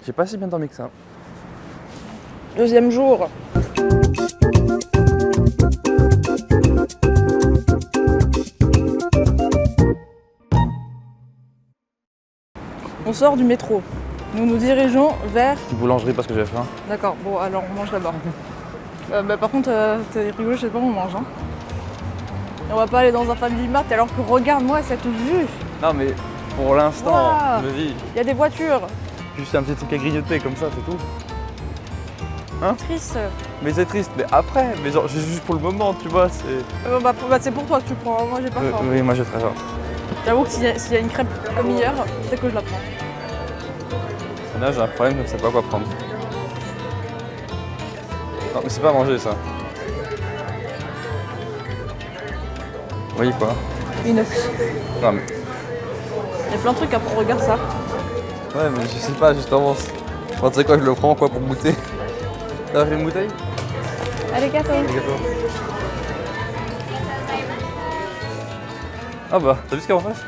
J'ai pas si bien dormi que ça. Deuxième jour. On sort du métro. Nous nous dirigeons vers... Boulangerie parce que j'ai faim. D'accord, bon alors on mange d'abord. Par contre, t'es rigolo, je sais pas où on mange. Hein. On va pas aller dans un Family Mart alors que regarde-moi cette vue. Non mais pour l'instant, Wow. je me dis, Il y a des voitures. juste un petit truc à grignoter comme ça, c'est tout. Triste. Mais c'est triste, mais après, mais genre juste pour le moment, tu vois, c'est... C'est pour toi que tu prends, hein. Moi j'ai pas faim. Oui, moi j'ai très faim. J'avoue que s'il y a une crêpe comme hier, peut-être que je la prends. Là j'ai un problème, je ne sais pas quoi prendre. Non mais c'est pas à manger ça. Vous voyez quoi? Inox. Non mais... Il y a plein de trucs après, regarde ça. Ouais mais je sais pas justement. Enfin, tu sais quoi, je le prends quoi pour goûter. T'as fait une bouteille? Allez, gâteau. Les gâteaux. Ah bah, t'as vu ce qu'il y a en face?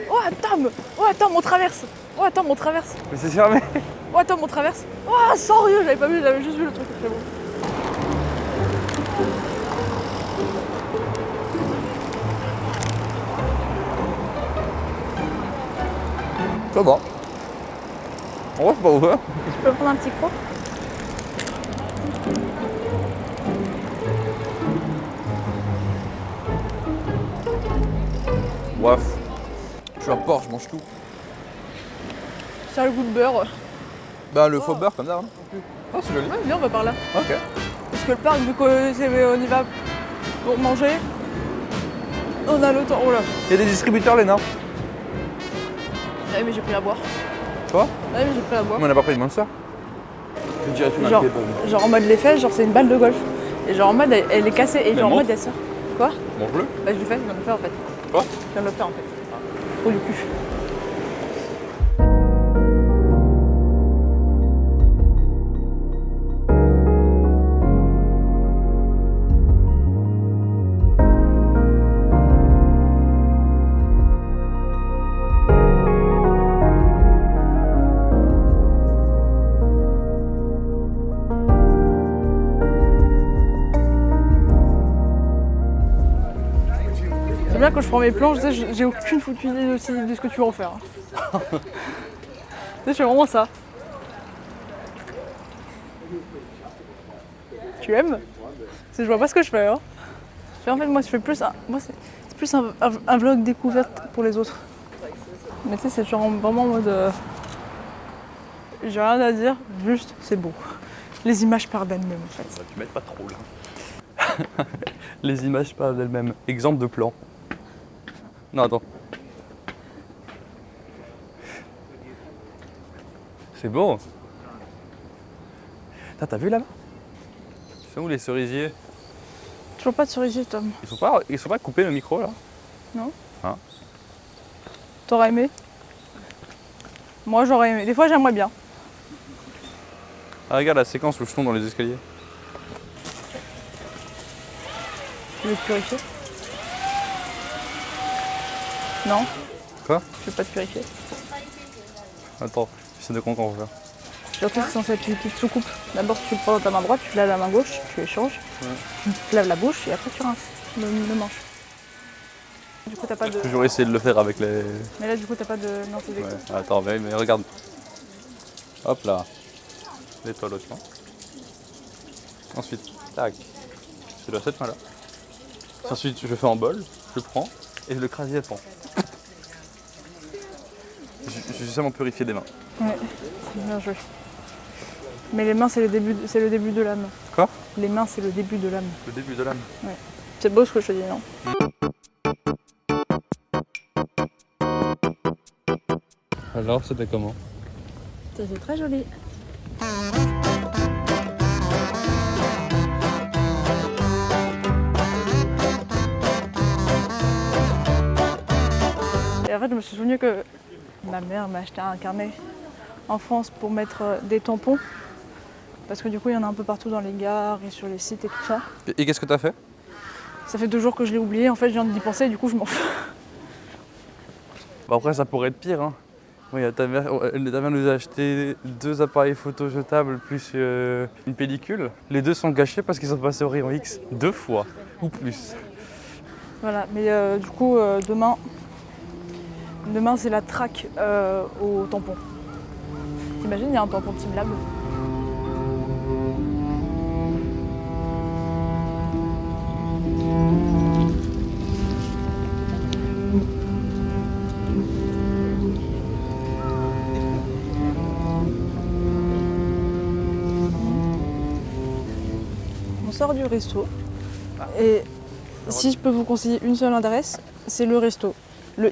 Oh attends, on traverse. Oh attends, on traverse. Mais c'est fermé. Oh attends, on traverse. Oh sérieux, j'avais pas vu, j'avais juste vu le truc. C'est bon. Ça va. En vrai c'est pas ouvert. Je peux prendre un petit croc? Bref. Je suis un porc, je mange tout. Ça a le goût de beurre. Bah le faux beurre comme ça. Hein. Ah c'est joli. Ouais, viens, on va par là. Ok. Parce que le parc, vu qu'on y va pour manger, on a le temps. Oh là. Il y a des distributeurs Léna. Ouais, mais j'ai pris à boire. Quoi? Ouais, mais j'ai pris à boire. Mais on n'a pas pris de Monster. Je dirais tout Genre, genre en mode les fesses, genre c'est une balle de golf. Et genre en mode elle est cassée et genre en mode elle sort. Quoi? Mange-le. Bah je le fais, je viens de le faire en fait. Quoi? Je viens de le faire en fait. Trop du cul. C'est bien quand je prends mes plans, je sais, j'ai aucune foutue idée aussi de ce que tu vas en faire. Tu sais, je fais vraiment ça. Tu aimes? Parce que je vois pas ce que je fais. Hein. En fait, moi, je fais plus c'est plus un vlog découverte pour les autres. Mais tu sais, c'est genre vraiment en mode... j'ai rien à dire, juste c'est beau. Les images parlent d'elles-mêmes en fait. Tu m'aides pas trop là. Les images parlent d'elles-mêmes. Exemple de plan. Non attends. C'est beau. T'as vu là-bas? Ils sont où les cerisiers? Toujours pas de cerisier, Tom. Ils sont pas coupés le micro là? Non? Hein? T'aurais aimé? Moi j'aurais aimé. Des fois j'aimerais bien. Ah regarde la séquence où je tombe dans les escaliers. Tu veux te purifier? Non? Quoi? Je veux pas te purifier. Attends, j'essaie de comprendre comment faire. Surtout c'est censé être une petite soucoupe. D'abord tu le prends dans ta main droite, tu laves la main gauche, tu échanges, tu te laves la bouche et après tu rinces le manche. Du coup t'as pas de... J'ai toujours essayé de le faire avec les... Mais là du coup t'as pas de... Non c'est des... Ouais. Attends, mais regarde. Hop là. Nettoie l'autre main. Ensuite, tac. Je dois cette main là. Ensuite, je fais en bol, je le prends et je le crase directement. Je suis seulement purifié des mains. Ouais, c'est bien joué. Mais les mains c'est le début de l'âme. Quoi? Les mains c'est le début de l'âme. Le début de l'âme. Ouais. C'est beau ce que je te dis, non? Alors, c'était comment? C'est très joli. Et en fait, je me suis souvenu que ma mère m'a acheté un carnet en France pour mettre des tampons. Parce que du coup, il y en a un peu partout dans les gares et sur les sites et tout ça. Et qu'est-ce que t'as fait? Ça fait 2 jours que je l'ai oublié. En fait, je viens d'y penser et du coup, je m'en fous. Bah après, ça pourrait être pire. Hein. Oui, ta mère nous a acheté 2 appareils photo jetables plus une pellicule. Les 2 sont gâchés parce qu'ils sont passés au rayon X 2 fois ou plus. Voilà, mais du coup, demain c'est la traque au tampon. T'imagines, il y a un tampon Team Lab. On sort du resto et si je peux vous conseiller une seule adresse, c'est le resto. Le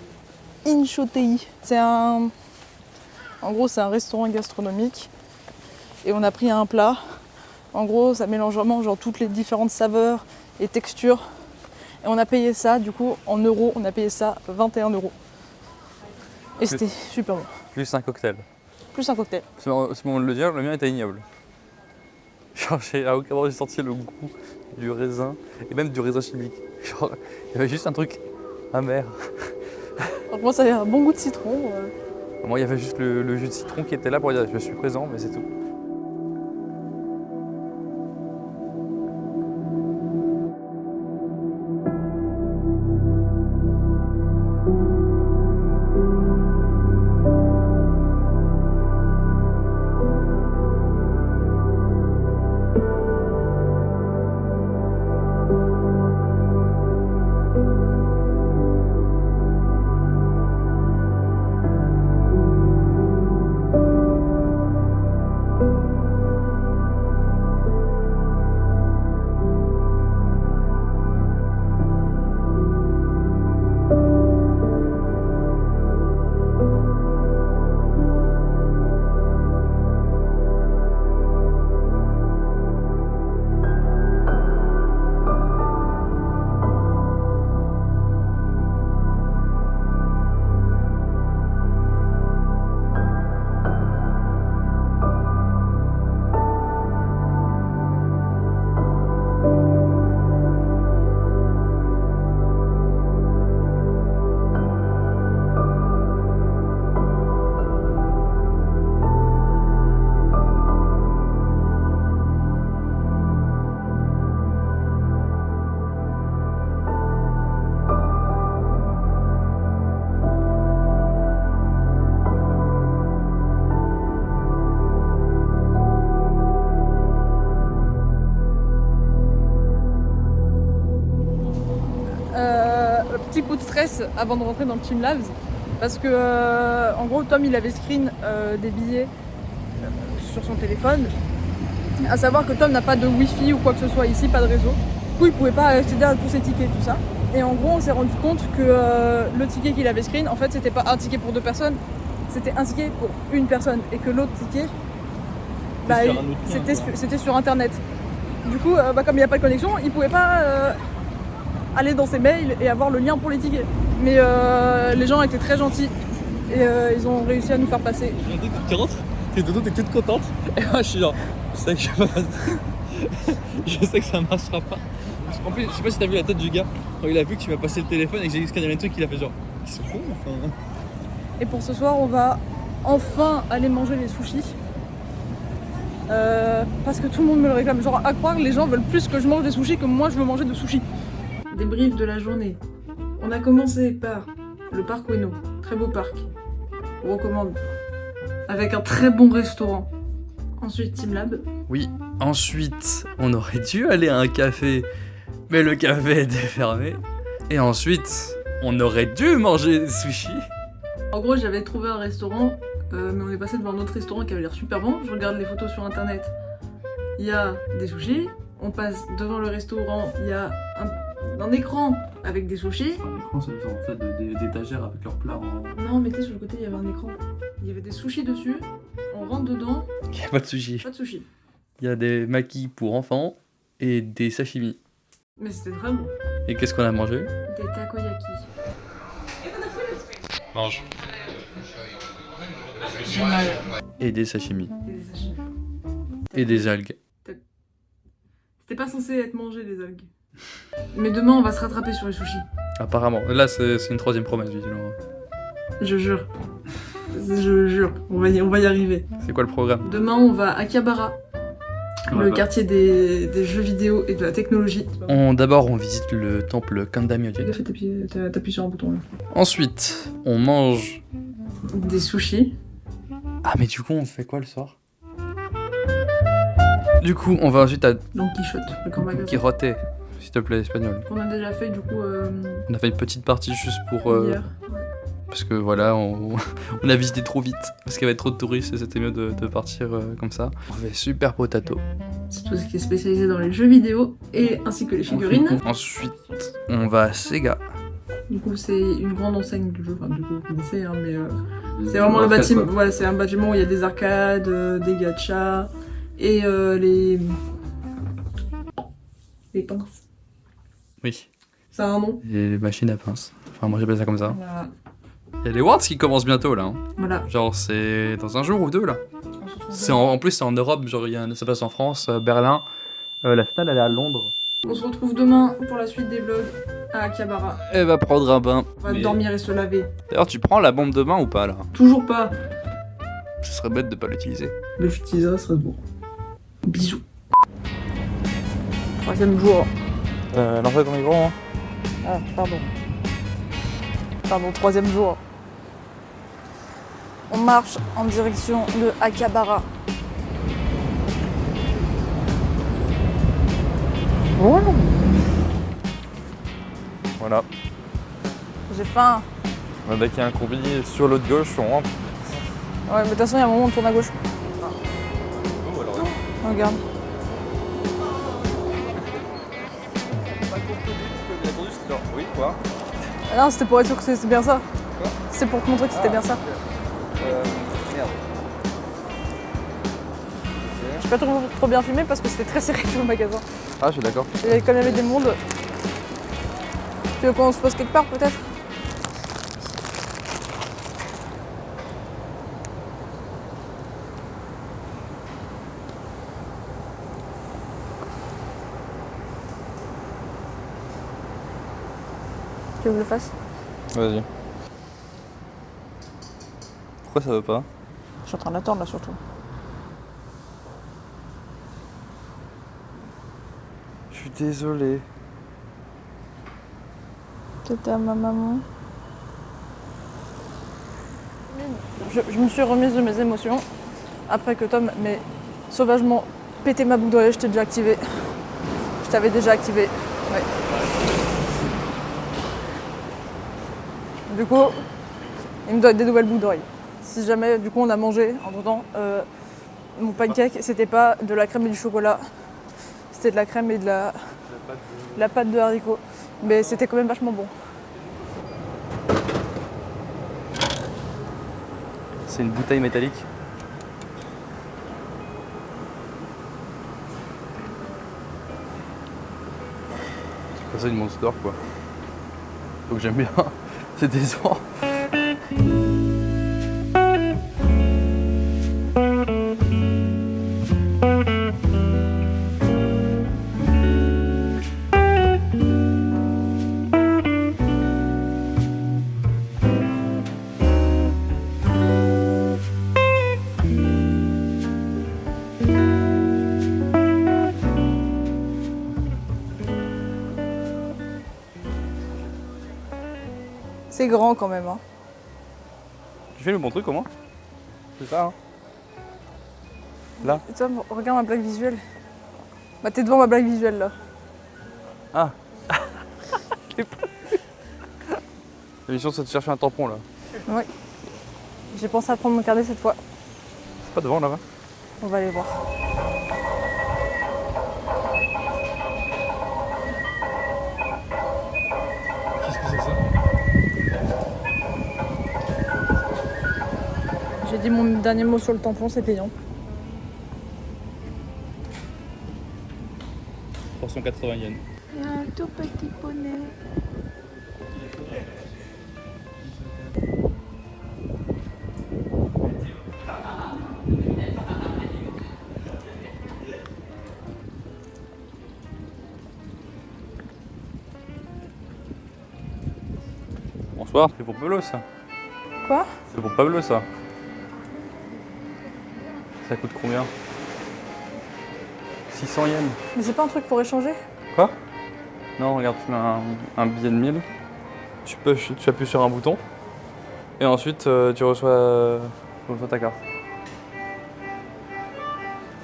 Inchotei. En gros, c'est un restaurant gastronomique et on a pris un plat. En gros, ça mélange vraiment genre toutes les différentes saveurs et textures. Et on a payé ça, du coup, en euros, on a payé ça 21 €. Et c'était super bon. Plus un cocktail. Plus un cocktail. C'est bon de le dire, le mien était ignoble. Genre, à aucun moment j'ai senti le goût du raisin et même du raisin chimique. Genre, il y avait juste un truc amer. Donc moi, ça avait un bon goût de citron. Moi, il y avait juste le jus de citron qui était là pour dire je suis présent, mais c'est tout. Petit coup de stress avant de rentrer dans le Team Labs parce que en gros Tom il avait screen des billets sur son téléphone, à savoir que Tom n'a pas de wifi ou quoi que ce soit ici, pas de réseau, du coup il pouvait pas accéder à tous ses tickets tout ça, et en gros on s'est rendu compte que le ticket qu'il avait screen en fait c'était pas un ticket pour 2 personnes, c'était un ticket pour une personne et que l'autre ticket c'était sur internet. Du coup comme il n'y a pas de connexion il pouvait pas aller dans ses mails et avoir le lien pour les tickets. Mais les gens étaient très gentils et ils ont réussi à nous faire passer. Tu rentres, t'es dodo, t'es toute contente. Et moi je suis genre, je sais que ça marchera pas. En plus, je sais pas si t'as vu la tête du gars quand il a vu que tu m'as passé le téléphone et que j'ai scanné les trucs, il a fait genre, ils sont cons enfin. Et pour ce soir, on va enfin aller manger les sushis. Parce que tout le monde me le réclame. Genre à croire, les gens veulent plus que je mange des sushis que moi je veux manger de sushis. Débrief de la journée. On a commencé par le parc Ueno, très beau parc, on recommande, avec un très bon restaurant. Ensuite Team Lab. Oui, ensuite on aurait dû aller à un café, mais le café était fermé. Et ensuite on aurait dû manger des sushis. En gros j'avais trouvé un restaurant, mais on est passé devant un autre restaurant qui avait l'air super bon. Je regarde les photos sur internet, il y a des sushis. On passe devant le restaurant, il y a un écran avec des sushis. Un écran, c'est en fait d'étagères avec leurs plats en... Non, mais tu sais, sur le côté, il y avait un écran. Il y avait des sushis dessus. On rentre dedans. Il n'y a pas de sushis. Pas de sushis. Il y a des makis pour enfants et des sashimi. Mais c'était très bon. Et qu'est-ce qu'on a mangé? Des takoyaki. Mange. J'ai mal. Et des sashimi. Et des sashimi. Et des algues. C'était pas censé être mangé, les algues. Mais demain, on va se rattraper sur les sushis. Apparemment. Là, c'est une 3e promesse, visiblement. Je jure. Je jure, on va y arriver. C'est quoi le programme? Demain, on va à Akihabara, le quartier des jeux vidéo et de la technologie. D'abord, on visite le temple Kandamyoji. T'appuies sur un bouton là. Ensuite, on mange... Des sushis. Ah, mais du coup, on fait quoi le soir? Du coup, on va ensuite à Don Quichotte, le grand magasin. Quirote, s'il te plaît, espagnol. On a déjà fait du coup On a fait une petite partie juste pour... hier. Parce que voilà, on a visité trop vite. Parce qu'il y avait trop de touristes et c'était mieux de partir comme ça. On fait Super Potato. C'est tout ce qui est spécialisé dans les jeux vidéo et ainsi que les figurines. Ensuite, on va à Sega. Du coup, c'est une grande enseigne de jeux. Enfin, du coup, vous connaissez, hein, mais c'est vraiment le bâtiment. Voilà, c'est un bâtiment où il y a des arcades, des gachas et les pinces. Oui. Ça a un nom. Et les machines à pince. Enfin, moi j'appelle ça comme ça. Voilà. Il y a les Worlds qui commencent bientôt là. Hein. Voilà. Genre, c'est dans un jour ou deux là. En plus, c'est en Europe. Genre, ça passe en France, Berlin. La finale, elle est à Londres. On se retrouve demain pour la suite des vlogs à Akihabara. Elle va prendre un bain. On va dormir et se laver. D'ailleurs, tu prends la bombe de bain ou pas là? Toujours pas. Ce serait bête de pas l'utiliser. Mais j'utiliserai Strasbourg. Bisous. 3e jour. L'entrée ton micro, hein? Ah, pardon. Pardon, 3e jour. On marche en direction de Akihabara. Voilà. J'ai faim. Dès qu'il y a un courbier sur l'autre gauche, on rentre. Ouais, mais de toute façon, il y a un moment où on tourne à gauche. Oh, alors. Regarde. Oui, quoi? Ah non, c'était pour être sûr que c'était bien ça. C'était pour te montrer que c'était bien ça. Merde. J'ai pas trop bien filmé parce que c'était très serré dans le magasin. Ah, je suis d'accord. Et comme il y avait des mondes. Tu veux qu'on se pose quelque part peut-être? Tu veux que je le fasse? Vas-y. Pourquoi ça veut pas? Je suis en train d'attendre là surtout. Je suis désolé. C'était à ma maman. Je me suis remise de mes émotions après que Tom m'ait sauvagement pété ma boucle d'oreille. Je t'ai déjà activé. Je t'avais déjà activé. Ouais. Du coup, il me doit des nouvelles boucles d'oreille. Si jamais, du coup, on a mangé entre temps, mon pancake, c'était pas de la crème et du chocolat, c'était de la crème et de la pâte de haricots. Mais c'était quand même vachement bon. C'est une bouteille métallique. C'est pas ça une Monster quoi. Donc j'aime bien. C'est décevant. C'est grand quand même. Hein. Tu fais le bon truc comment? C'est ça hein? Là? Et toi, regarde ma blague visuelle. Bah t'es devant ma blague visuelle là. Ah. Je l'ai pas vu. La mission c'est de chercher un tampon là. Oui. J'ai pensé à prendre mon carnet cette fois. C'est pas devant là-bas? On va aller voir. Qu'est-ce que c'est que ça? J'ai dit mon dernier mot sur le tampon, c'est payant. 380 yens. Il y a un tout petit poney. Bonsoir, c'est pour Pablo ça. Quoi? C'est pour Pablo ça. Ça coûte combien? 600 yens. Mais c'est pas un truc pour échanger? Quoi? Non, regarde, tu mets un billet de 1000. Tu appuies sur un bouton. Et ensuite, tu reçois ta carte.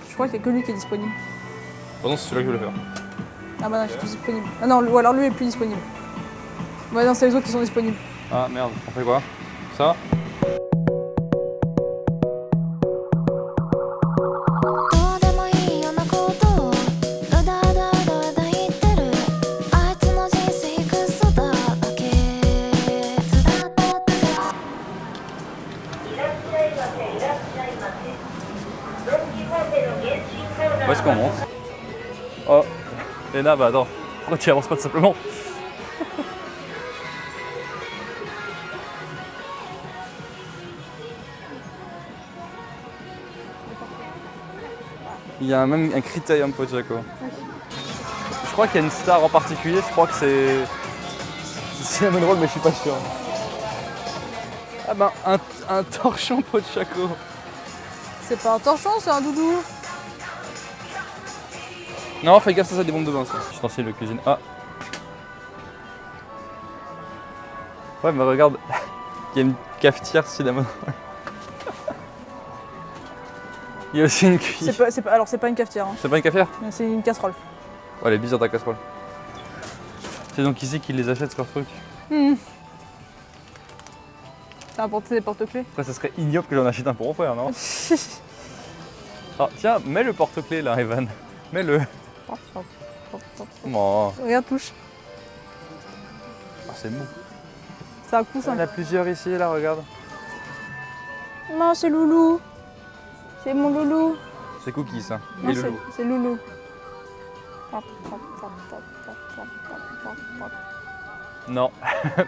Je crois qu'il y a que lui qui est disponible. Pardon, c'est celui-là que je voulais faire. Ah bah non, il est plus disponible. Ah non, ou alors lui est plus disponible. Ouais, non, c'est les autres qui sont disponibles. Ah merde, on fait quoi? Ça? 'Où est-ce qu'on monte? Oh, Léna, bah attends, pourquoi tu avances pas tout simplement? Il y a même un critérium Pochaco. Je crois qu'il y a une star en particulier, je crois que c'est Cinnamon Roll, mais je suis pas sûr. Ah ben, un torchon Pochaco. C'est pas un torchon, c'est un doudou. Non, fais gaffe, ça, c'est des bombes de bain, ça. Ustensile de cuisine. Ah. Ouais, mais regarde, il y a une cafetière Cinnamon. Il y a aussi une cuillère. Alors, c'est pas une cafetière. Hein. C'est pas une cafetière? C'est une casserole. Ouais, elle est bizarre ta casserole. C'est donc ici qu'ils les achètent, leurs trucs. T'as apporté des porte-clés? Après, ça serait ignoble que j'en achète un pour mon frère, non? Ah, tiens, mets le porte-clés là, Evan. Mets-le. Oh. Regarde, touche. Ah, c'est mou. C'est un coussin. Il y en a plusieurs ici, là, regarde. Non, c'est Loulou. C'est mon Loulou. C'est Cookie, ça. Non, et Loulou. c'est Loulou. Non,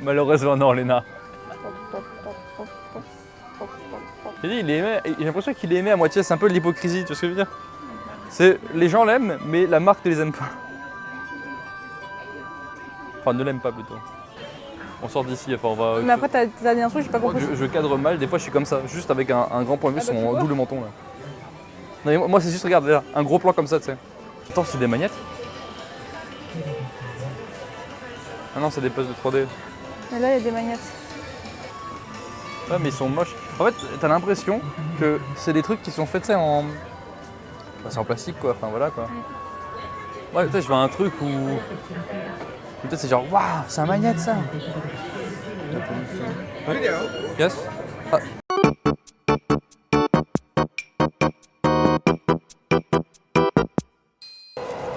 malheureusement non, Léna. J'ai dit, j'ai l'impression qu'il est aimé à moitié, c'est un peu de l'hypocrisie, tu vois ce que je veux dire? Les gens l'aiment, mais la marque ne les aime pas. Enfin, ne l'aime pas plutôt. On sort d'ici, enfin on va... Mais après, t'as dit un truc, j'ai pas compris. Je cadre mal, des fois je suis comme ça, juste avec un grand point de vue sur mon double menton là. Non, mais moi c'est juste, regarde, là, un gros plan comme ça, tu sais. Attends, c'est des magnettes? Ah non, c'est des puzzles de 3D. Et là, il y a des magnettes. Ouais, mais ils sont moches. En fait, t'as l'impression que c'est des trucs qui sont faits, tu sais, en... Bah, c'est en plastique, quoi, enfin voilà, quoi. Ouais, peut-être je veux un truc où... Peut-être c'est genre, waouh, c'est un magnète, ça. Ouais. Yes. Ah.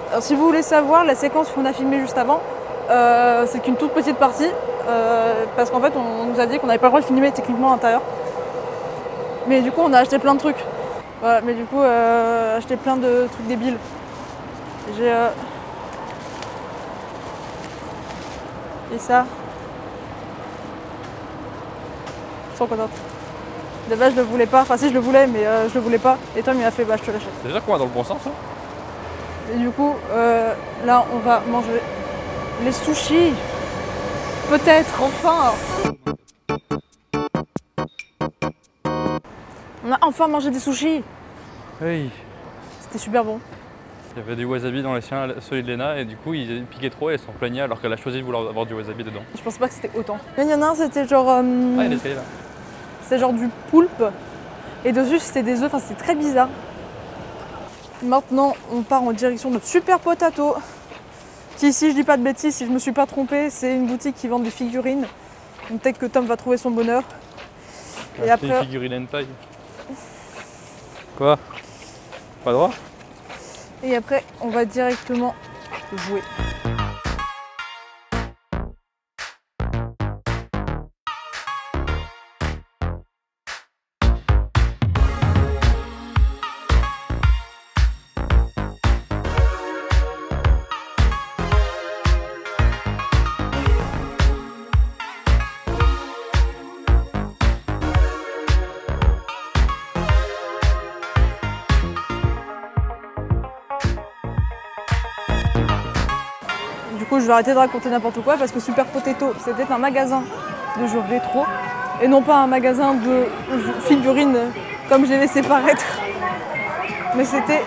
Alors, si vous voulez savoir, la séquence qu'on a filmée juste avant, c'est qu'une toute petite partie, parce qu'en fait on nous a dit qu'on n'avait pas le droit de filmer techniquement à l'intérieur. Mais du coup on a acheté plein de trucs. Voilà, mais du coup acheté plein de trucs débiles. J'ai et ça. Trop contente. De base je le voulais pas, enfin si je le voulais mais je le voulais pas. Et Tom il m'a fait bah je te l'achète. C'est déjà qu'on va dans le bon sens, hein. Et du coup là on va manger les sushis. Peut-être, enfin. On a enfin mangé des sushis. Hey. C'était super bon. Il y avait du wasabi dans les siens, celui de Léna, et du coup ils piquaient trop et elle s'en plaignait alors qu'elle a choisi de vouloir avoir du wasabi dedans. Je pensais pas que c'était autant. Il y en a un, c'était genre... Ah, il y a l'escalier là. C'était genre du poulpe. Et dessus c'était des œufs, enfin c'était très bizarre. Maintenant on part en direction de Super Potato. Qui, si je dis pas de bêtises, si je me suis pas trompée, c'est une boutique qui vend des figurines. Donc peut-être que Tom va trouver son bonheur. Et après... une figurine hentai. Quoi? Pas droit? Et après, on va directement jouer. Du coup, je vais arrêter de raconter n'importe quoi parce que Super Potato, c'était un magasin de jeux rétro et non pas un magasin de figurines comme je l'ai laissé paraître. mais c'était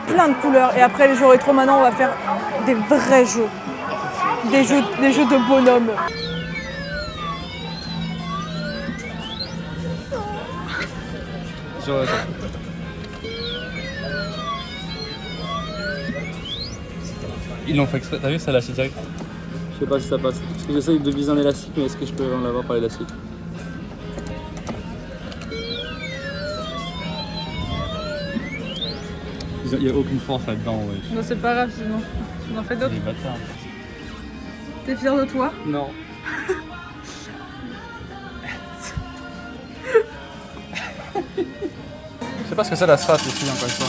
plein de couleurs. Et après les jeux rétro, maintenant on va faire des vrais jeux. Des jeux de bonhommes. Ils l'ont fait exprès, t'as vu ça lâche direct. Je sais pas si ça passe. Parce que j'essaye de viser un élastique, mais est-ce que je peux en l'avoir par l'élastique? Il n'y a aucune force là-dedans, ouais. Non, c'est pas grave, sinon. On en fait d'autres. Les bâtards. T'es fier de toi? Non. Je sais pas ce que c'est la strat ici, encore une fois.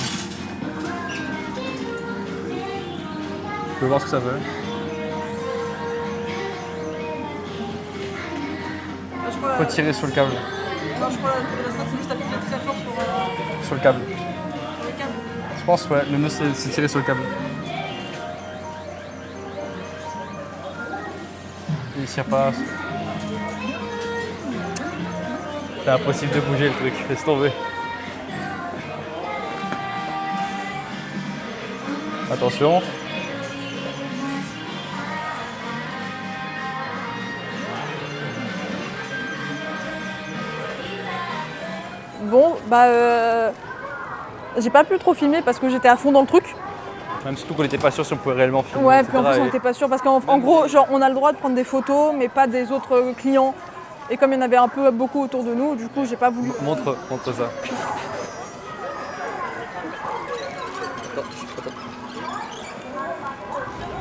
Je peux voir ce que ça veut. Faut tirer sur le câble. Non, je crois que la strat, c'est juste appuyer très fort Sur le câble. sur les câbles. Je pense, ouais, le mieux c'est tirer sur le câble. Il tire pas. C'est impossible de bouger le truc, laisse tomber. Attention. Bon, bah j'ai pas pu trop filmer parce que j'étais à fond dans le truc. Même surtout qu'on n'était pas sûr si on pouvait réellement filmer. Ouais, etc. puis en plus on était pas sûr parce qu'en gros, genre on a le droit de prendre des photos mais pas des autres clients. Et comme il y en avait un peu beaucoup autour de nous, du coup j'ai pas voulu. Montre ça.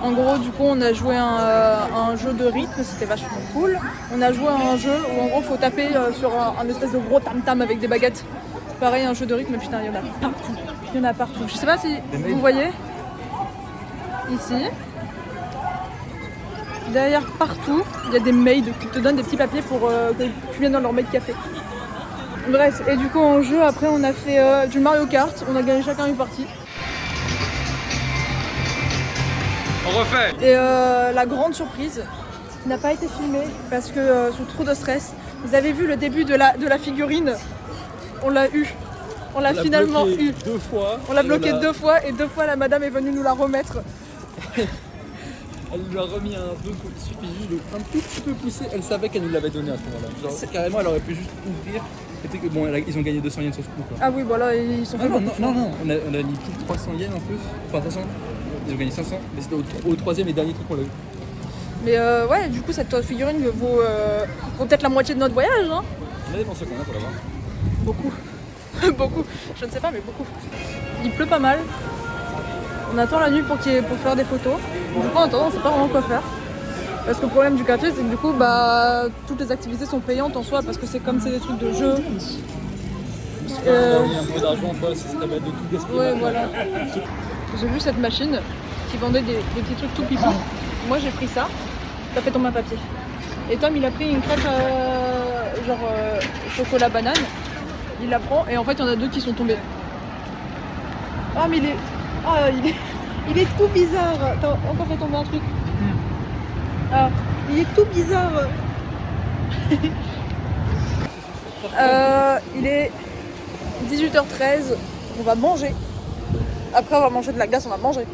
En gros, du coup, on a joué à un jeu de rythme, c'était vachement cool. On a joué à un jeu où en gros, faut taper sur un espèce de gros tam-tam avec des baguettes. Pareil, un jeu de rythme, putain, il y en a partout. Il y en a partout. Je sais pas si vous voyez. Ici. Derrière, partout, il y a des maids qui te donnent des petits papiers pour que tu viennes dans leur maid café. Bref, et du coup, en jeu, après, on a fait du Mario Kart. On a gagné chacun une partie. On refait. Et la grande surprise qui n'a pas été filmée parce que sous trop de stress, vous avez vu le début de la figurine, on l'a eu, on l'a finalement eu. 2 fois. On l'a bloqué 2 fois et 2 fois la madame est venue nous la remettre. Elle lui a remis un truc où il suffisait de un tout petit peu pousser. Elle savait qu'elle nous l'avait donné à ce moment-là. Genre, carrément, elle aurait pu juste ouvrir. C'était que, bon, ils ont gagné 200 yens sur ce coup. Quoi. Ah oui, voilà, ils sont fait beaucoup. Non, on a mis plus de 300 yens en plus. Enfin, 500. Ils ont gagné 500. Mais c'était au troisième et dernier truc qu'on l'a eu. Mais ouais, du coup, cette figurine vaut peut-être la moitié de notre voyage. Hein. On a dépensé combien pour l'avoir? Beaucoup. Beaucoup. Je ne sais pas, mais beaucoup. Il pleut pas mal. On attend la nuit pour faire des photos. Du coup, en attendant, on sait pas vraiment quoi faire. Parce que le problème du quartier, c'est que du coup, bah, toutes les activités sont payantes en soi parce que c'est comme c'est des trucs de jeu. On a mis un peu d'argent, quoi, ça serait bête de tout gaspiller. Ouais, voilà. J'ai vu cette machine qui vendait des petits trucs tout pipou. Moi, j'ai pris ça. Ça fait tomber un papier. Et Tom, il a pris une crêpe chocolat banane. Il la prend et en fait, il y en a 2 qui sont tombés. Ah, mais il est tout bizarre. T'as encore fait tomber un truc. Ah, il est tout bizarre. Il est 18h13. On va manger. Après avoir mangé de la glace, on va manger.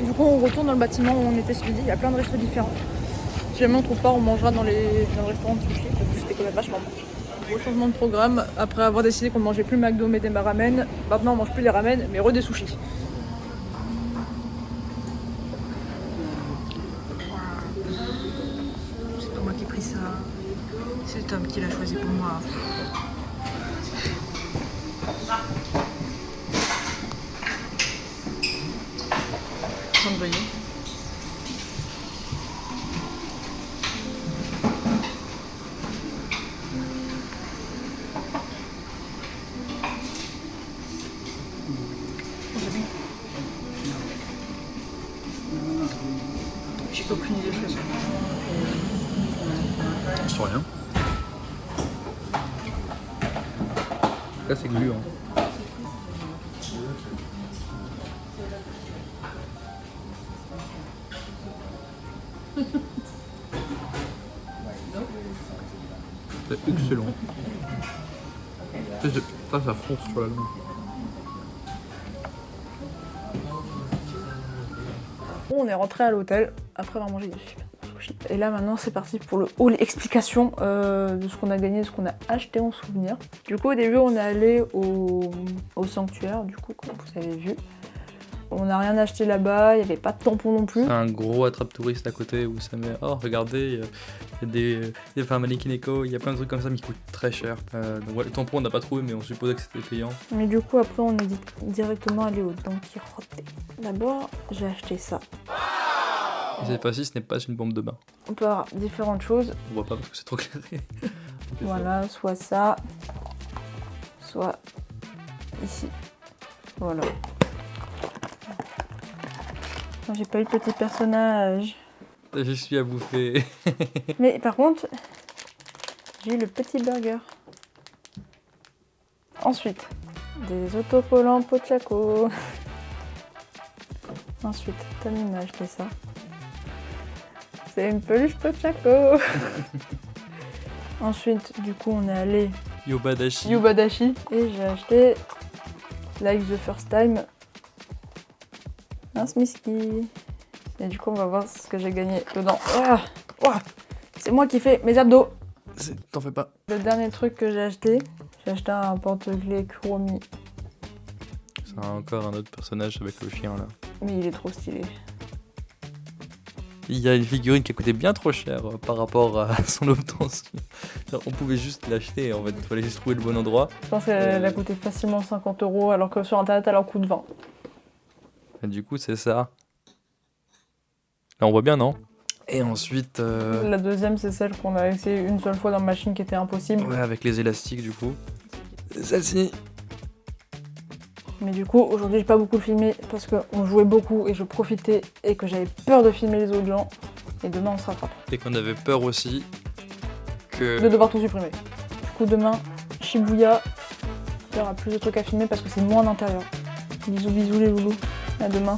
Du coup, on retourne dans le bâtiment où on était ce midi. Il y a plein de restos différents. Si jamais on trouve pas, on mangera dans le restaurant de sushi. Parce que c'était quand même vachement bon. Gros changement de programme. Après avoir décidé qu'on ne mangeait plus McDo mais des ramen. Maintenant, on mange plus les ramen mais des sushis. C'est pas moi qui ai pris ça. C'est Tom qui l'a choisi pour moi. Cendrier. J'ai aucune idée de choisir. Je sais rien. Là, c'est gluant. C'est excellent. Ça fonce sur la langue. on est rentré à l'hôtel après avoir mangé des super bons sushis. Et là maintenant c'est parti pour le haul explication de ce qu'on a gagné, de ce qu'on a acheté en souvenir. Du coup au début on est allé au sanctuaire, du coup comme vous avez vu. On n'a rien acheté là-bas, il n'y avait pas de tampons non plus. Un gros attrape-touriste à côté où ça met oh regardez, il y a des pharmacies Kineko, il y a plein de trucs comme ça mais qui coûtent très cher. Donc ouais, le tampon on n'a pas trouvé mais on supposait que c'était payant. Mais du coup après on est directement allé au Don Quijote. D'abord j'ai acheté ça. Et cette fois-ci ce n'est pas une bombe de bain. On peut avoir différentes choses. On voit pas parce que c'est trop clairé. Voilà, soit ça, soit ici. Voilà. J'ai pas eu le petit personnage. Je suis à bouffer. Mais par contre, j'ai eu le petit burger. Ensuite, des autocollants Pochaco. Ensuite, Tommy m'a acheté ça. C'est une peluche Pochaco. Ensuite, du coup, on est allé Yobadashi. Yubadashi. Et j'ai acheté Like the First Time un Smisky. Et du coup, on va voir ce que j'ai gagné dedans. Ah, oh, c'est moi qui fais mes abdos. T'en fais pas. Le dernier truc que j'ai acheté un porte-clés Kuromi. C'est encore un autre personnage avec le chien là. Mais il est trop stylé. Il y a une figurine qui a coûté bien trop cher par rapport à son obtention. On pouvait juste l'acheter, en fait, il fallait juste trouver le bon endroit. Je pense qu'elle a coûté facilement 50 € alors que sur internet elle en coûte 20. Et du coup, c'est ça. Là, on voit bien, non? Et ensuite... La deuxième, c'est celle qu'on a essayé une seule fois dans la machine qui était impossible. Ouais, avec les élastiques, du coup. Celle-ci. Mais du coup, aujourd'hui, j'ai pas beaucoup filmé parce qu'on jouait beaucoup et je profitais et que j'avais peur de filmer les autres gens. Et demain, on se rattrape. Et qu'on avait peur aussi que... De devoir tout supprimer. Du coup, demain, Shibuya, il y aura plus de trucs à filmer parce que c'est moins d'intérieur. Bisous, bisous les loulous. À demain.